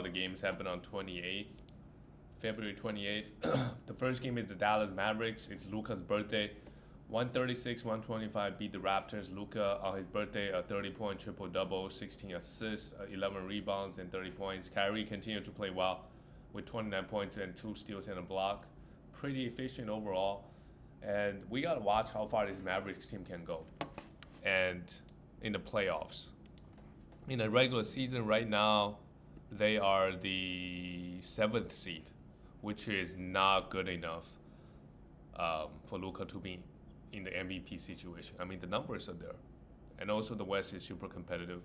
The games happen on 28th, February 28th. The first game is the Dallas Mavericks. It's Luka's birthday. 136, 125 beat the Raptors. Luka on his birthday, a 30-point triple-double, 16 assists, 11 rebounds, and 30 points. Kyrie continued to play well with 29 points and 2 steals and a block. Pretty efficient overall. And we got to watch how far this Mavericks team can go. And in the playoffs. In the regular season right now, they are the 7th seed, which is not good enough for Luka to be in the MVP situation. I mean, the numbers are there. And also the West is super competitive,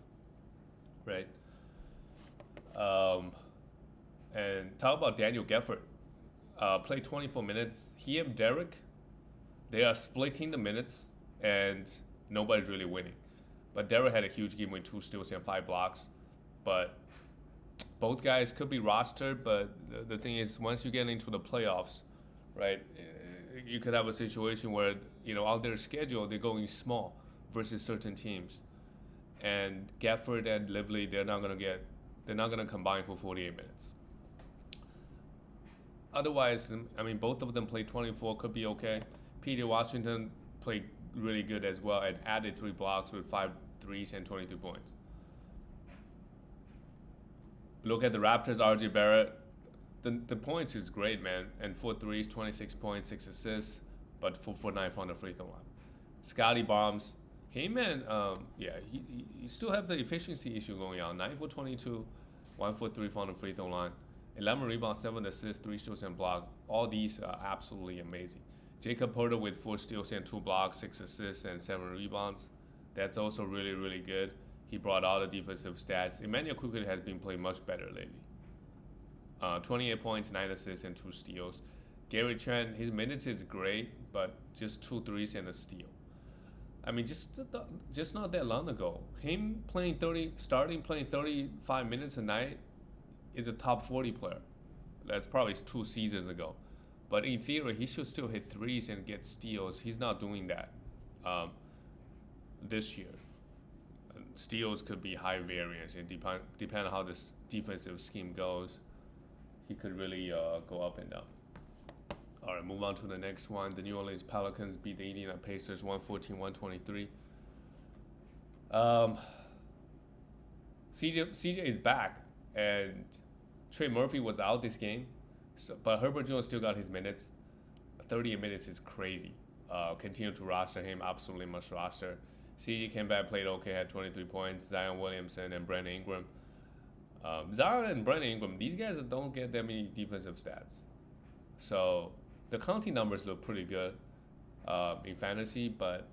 right? And talk about Daniel Gafford. Played 24 minutes. He and Derek, they are splitting the minutes, and nobody's really winning. But Derek had a huge game with 2 steals and 5 blocks. But both guys could be rostered, but the thing is, once you get into the playoffs, right, you could have a situation where, on their schedule, they're going small versus certain teams. And Gafford and Lively, they're not going to combine for 48 minutes. Otherwise, I mean, both of them played 24, could be okay. PJ Washington played really good as well and added 3 blocks with 5 threes and 23 points. Look at the Raptors, RJ Barrett. The points is great, man. And 4 threes, 26 points, 6 assists, but 4 for 9 from the free throw line. Scotty bombs. Hey, man, he still have the efficiency issue going on. 9 for 22, 1 for 3 from the free throw line. 11 rebounds, 7 assists, 3 steals and block. All these are absolutely amazing. Jacob Porter with 4 steals and 2 blocks, 6 assists, and 7 rebounds. That's also really, really good. He brought all the defensive stats. Emmanuel Quickly has been playing much better lately. 28 points, 9 assists, and 2 steals. Gary Trent, his minutes is great, but just 2 threes and a steal. I mean, just not that long ago, him starting playing 35 minutes a night is a top 40 player. That's probably 2 seasons ago. But in theory, he should still hit threes and get steals. He's not doing that this year. Steals could be high variance. It depend on how this defensive scheme goes. He could really go up and down. All right, move on to the next one. The New Orleans Pelicans beat the Indiana Pacers 114-123. CJ is back, and Trey Murphy was out this game, but Herbert Jones still got his minutes. 38 minutes is crazy. Continue to roster him, absolutely must roster. CJ came back, played okay, had 23 points. Zion Williamson and Brandon Ingram. Zion and Brandon Ingram, these guys don't get that many defensive stats. So the counting numbers look pretty good in fantasy, but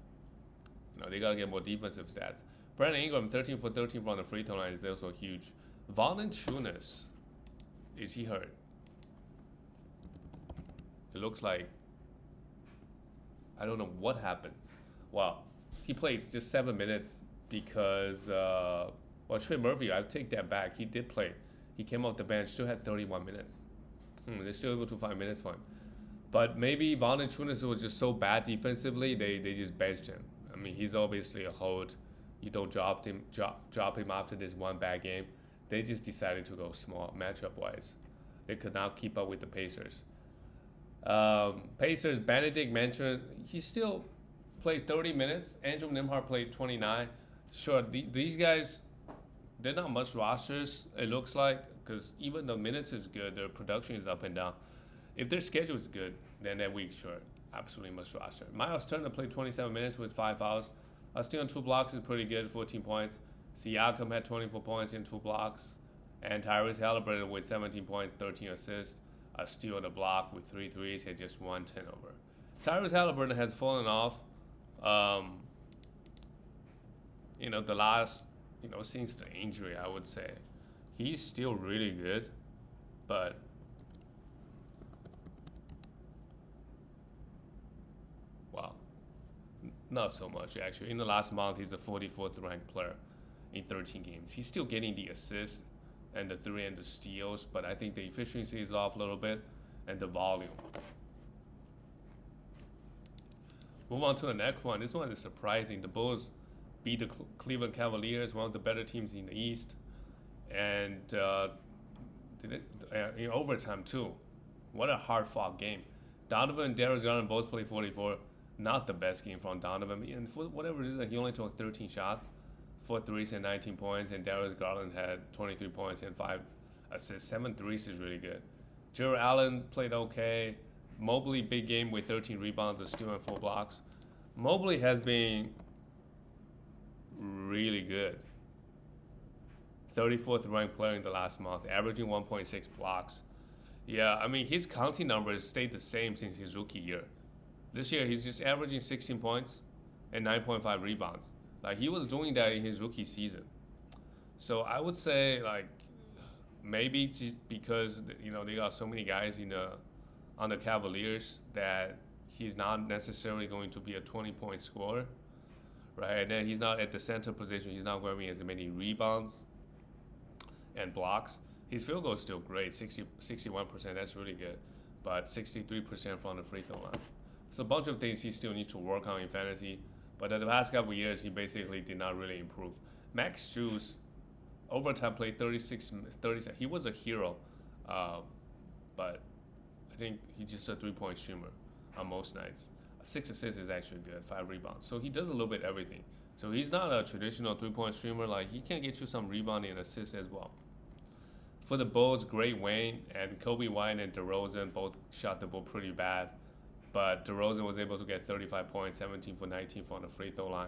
they got to get more defensive stats. Brandon Ingram, 13 for 13 from the free throw line is also huge. Valanciunas, is he hurt? It looks like, I don't know what happened. Wow. He played just 7 minutes because, Trey Murphy, I take that back. He did play. He came off the bench, still had 31 minutes. They're still able to find minutes for him. But maybe Valanciunas was just so bad defensively, they just benched him. I mean, he's obviously a hold. You don't drop him after this one bad game. They just decided to go small matchup-wise. They could not keep up with the Pacers. Pacers, Benedict mentioned, he still played 30 minutes. Andrew Nembhard played 29. Sure, these guys, they're not much rosters, it looks like, because even the minutes is good, their production is up and down. If their schedule is good, then that week, sure, absolutely must roster. Miles Turner played 27 minutes with 5 fouls. Stealing 2 blocks is pretty good, 14 points. Siakam had 24 points and 2 blocks. And Tyrese Halliburton with 17 points, 13 assists. A steal and a block with 3 threes and just 1 turnover. Tyrese Halliburton has fallen off. The last, since the injury, I would say. He's still really good, but wow, not so much actually. In the last month, he's the 44th ranked player in 13 games. He's still getting the assists and the 3 and the steals, but I think the efficiency is off a little bit and the volume. Move on to the next one. This one is surprising. The Bulls beat the Cleveland Cavaliers, one of the better teams in the East. And in overtime too. What a hard fought game. Donovan and Darius Garland both played 44. Not the best game from Donovan. And for whatever reason, he only took 13 shots, 4 threes and 19 points. And Darius Garland had 23 points and 5 assists. 7 threes is really good. Jared Allen played okay. Mobley, big game with 13 rebounds, a steal and 4 blocks. Mobley has been really good. 34th ranked player in the last month, averaging 1.6 blocks. Yeah, I mean, his counting numbers stayed the same since his rookie year. This year, he's just averaging 16 points and 9.5 rebounds. Like, he was doing that in his rookie season. So I would say, like, maybe just because, they got so many guys on the Cavaliers that he's not necessarily going to be a 20-point scorer, right? And then he's not at the center position. He's not grabbing as many rebounds and blocks. His field goal is still great, 61%. That's really good, but 63% from the free throw line. So a bunch of things he still needs to work on in fantasy. But in the past couple of years, he basically did not really improve. Max Strus, overtime played 36. He was a hero, but I think he's just a 3-point streamer on most nights. 6 assists is actually good, 5 rebounds. So he does a little bit everything. So he's not a traditional 3-point streamer. Like, he can get you some rebounding and assists as well. For the Bulls, Gray Wayne and Kobe White and DeRozan both shot the ball pretty bad. But DeRozan was able to get 35 points, 17 for 19 from the free throw line.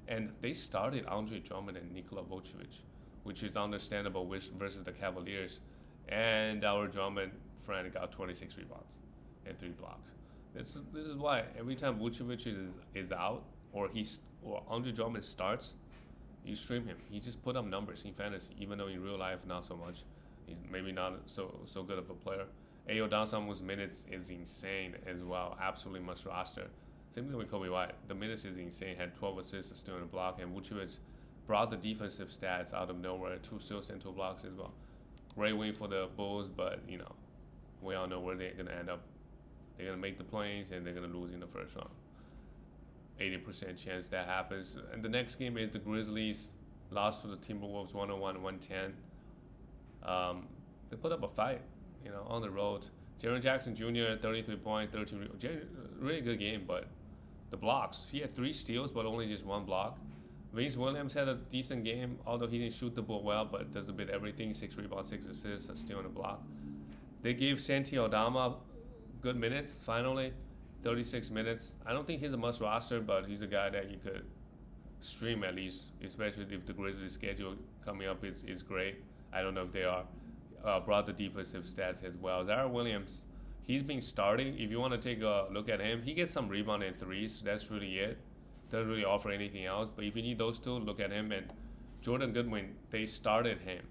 And they started Andre Drummond and Nikola Jokic, which is understandable versus the Cavaliers. And our Drummond friend got 26 rebounds and 3 blocks. This is why every time Vucevic is out or Andre Drummond starts, you stream him. He just put up numbers in fantasy, even though in real life not so much. He's maybe not so good of a player. Ayo Dosunmu's minutes is insane as well. Absolutely must roster. Same thing with Kobe White. The minutes is insane. Had 12 assists, a steal and a block, and Vucevic brought the defensive stats out of nowhere. 2 steals and 2 blocks as well. Great win for the Bulls, but we all know where they're gonna end up. They're gonna make the plays and they're gonna lose in the first round. 80% chance that happens. And the next game is the Grizzlies lost to the Timberwolves 101-110. They put up a fight, on the road. Jaren Jackson Jr. 33 points, 13. Really good game, but the blocks. He had 3 steals, but only just 1 block. Vince Williams had a decent game, although he didn't shoot the ball well, but does a bit of everything. 6 rebounds, 6 assists, a steal and a block. They gave Santi Aldama good minutes, finally. 36 minutes. I don't think he's a must roster, but he's a guy that you could stream at least, especially if the Grizzlies schedule coming up is great. I don't know if they are. Brought the defensive stats as well. Zaire Williams, he's been starting. If you want to take a look at him, he gets some rebound and threes. That's really it. Doesn't really offer anything else. But if you need those 2, look at him. And Jordan Goodwin, they started him.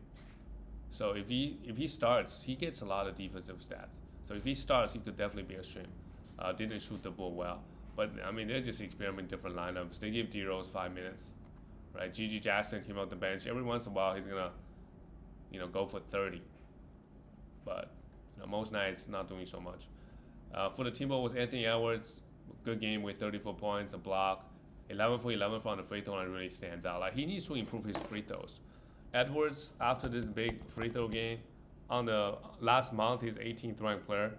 So if he starts, he gets a lot of defensive stats. So if he starts, he could definitely be a stream. Didn't shoot the ball well. But, I mean, they're just experimenting different lineups. They give D-Rose 5 minutes. Right? Gigi Jackson came off the bench. Every once in a while, he's going to, go for 30. But most nights not doing so much. For the Timberwolves, Anthony Edwards, good game with 34 points, a block, 11 for 11 from the free throw line really stands out. Like, he needs to improve his free throws. Edwards, after this big free throw game, on the last month, he's 18th ranked player,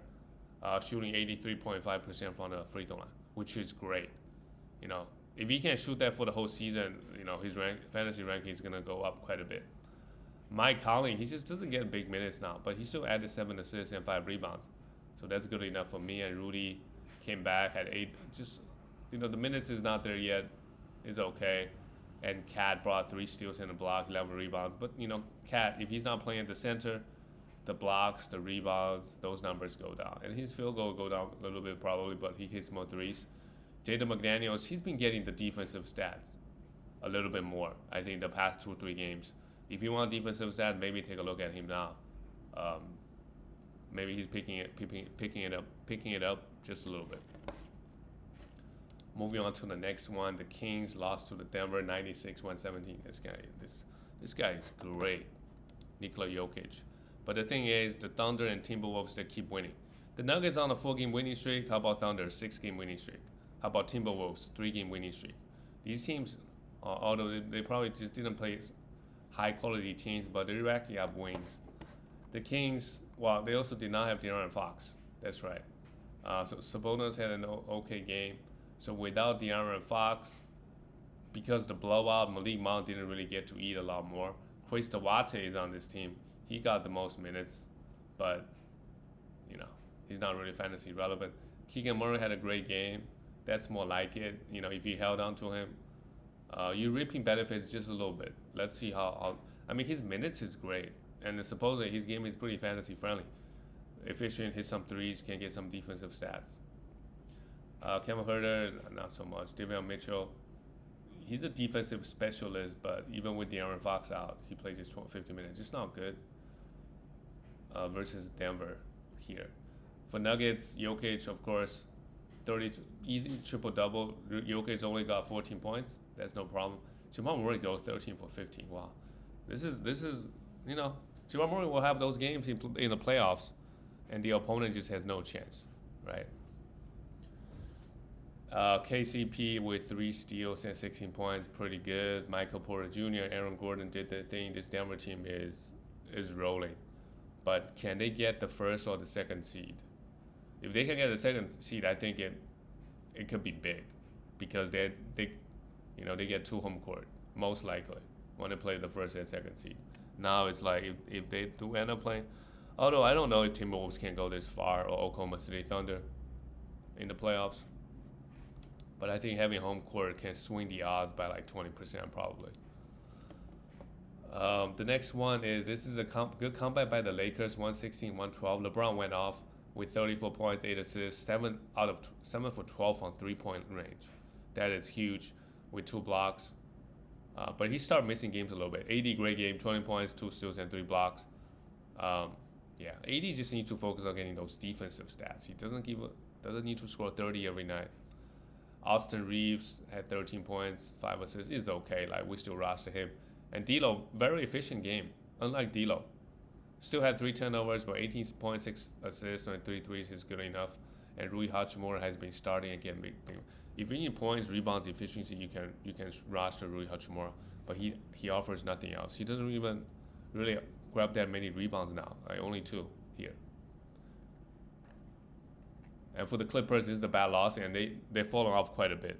shooting 83.5% from the free throw line, which is great. If he can shoot that for the whole season, his fantasy ranking is gonna go up quite a bit. Mike Conley, he just doesn't get big minutes now, but he still added 7 assists and 5 rebounds. So that's good enough for me. And Rudy came back, had 8. Just, the minutes is not there yet. Is okay. And Cat brought 3 steals and a block, 11 rebounds. But, Cat, if he's not playing at the center, the blocks, the rebounds, those numbers go down. And his field goal will go down a little bit probably, but he hits more threes. Jaden McDaniels, he's been getting the defensive stats a little bit more, I think, the past 2 or 3 games. If you want defensive stats, maybe take a look at him now. Maybe he's picking it up just a little bit. Moving on to the next one, the Kings lost to the Denver 96-117. This guy is great, Nikola Jokic. But the thing is, the Thunder and Timberwolves, they keep winning. The Nuggets on a 4-game winning streak. How about Thunder, 6-game winning streak? How about Timberwolves, 3-game winning streak? These teams, although they probably just didn't play high-quality teams, but they're racking up wins. The Kings, well, they also did not have De'Aaron Fox. That's right. So Sabonis had an okay game. So without De'Aaron Fox, because the blowout, Malik Monk didn't really get to eat a lot more. Chris Duarte is on this team. He got the most minutes, but you know he's not really fantasy relevant. Keegan Murray had a great game. That's more like it. If you held on to him, you're reaping benefits just a little bit. Let's see how. I mean, his minutes is great, and supposedly his game is pretty fantasy friendly. Efficient, hit some threes, can get some defensive stats. Kevin Huerter, not so much. Davion Mitchell, he's a defensive specialist, but even with De'Aaron Fox out, he plays his 50 minutes. Just not good versus Denver here. For Nuggets, Jokic, of course, 32, easy triple-double. Jokic only got 14 points. That's no problem. Jamal Murray goes 13 for 15. Wow. This is Jamal Murray will have those games in the playoffs, and the opponent just has no chance, right? KCP with 3 steals and 16 points, pretty good. Michael Porter Jr., Aaron Gordon did their thing. This Denver team is rolling. But can they get the first or the second seed? If they can get the second seed, I think it could be big, because they get 2 home court most likely when they play the first and second seed. Now it's like if they do end up playing, although I don't know if Timberwolves can go this far or Oklahoma City Thunder in the playoffs. But I think having home court can swing the odds by like 20% probably. The next one is, this is a good comeback by the Lakers, 116-112. LeBron went off with 34 points, 8 assists, 7 for 12 on 3-point range. That is huge with 2 blocks. But he started missing games a little bit. AD, great game, 20 points, 2 steals, and 3 blocks. AD just needs to focus on getting those defensive stats. He doesn't need to score 30 every night. Austin Reeves had 13 points, 5 assists. Is okay. Like, we still roster him. And D'Lo, very efficient game. Unlike D'Lo, still had 3 turnovers, but 18.6 assists and 3 threes is good enough. And Rui Hachimura has been starting again. If you need points, rebounds, efficiency, you can roster Rui Hachimura, but he offers nothing else. He doesn't even really grab that many rebounds now. Like, only 2 here. And for the Clippers, this is a bad loss, and they've fallen off quite a bit.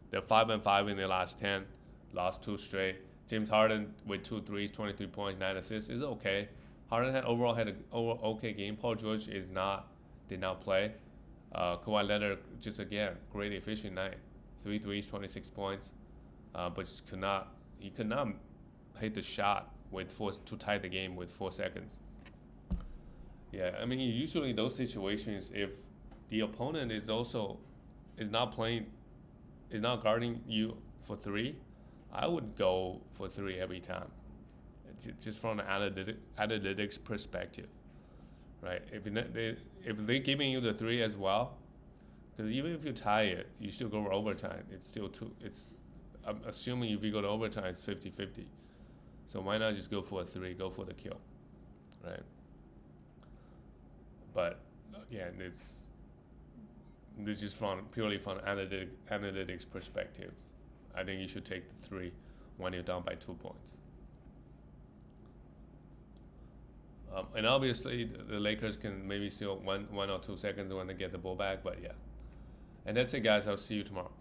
They're 5-5 in their last 10, lost 2 straight. James Harden with 2 threes, 23 points, 9 assists is okay. Harden overall had an okay game. Paul George did not play. Kawhi Leonard, just again, great efficient night. 3 threes, 26 points, but he could not hit the shot to tie the game with 4 seconds. Yeah, I mean, usually those situations, if the opponent is not guarding you for 3, I would go for 3 every time, just from an analytics perspective, right? If they're giving you the 3 as well, because even if you tie it, you still go for overtime. It's still 2. I'm assuming if you go to overtime, it's 50-50. So why not just go for a 3? Go for the kill, right? But again, this is just purely from analytics perspective. I think you should take the 3 when you're down by 2 points. And obviously, the Lakers can maybe steal 1 or 2 seconds when they get the ball back, but yeah. And that's it, guys. I'll see you tomorrow.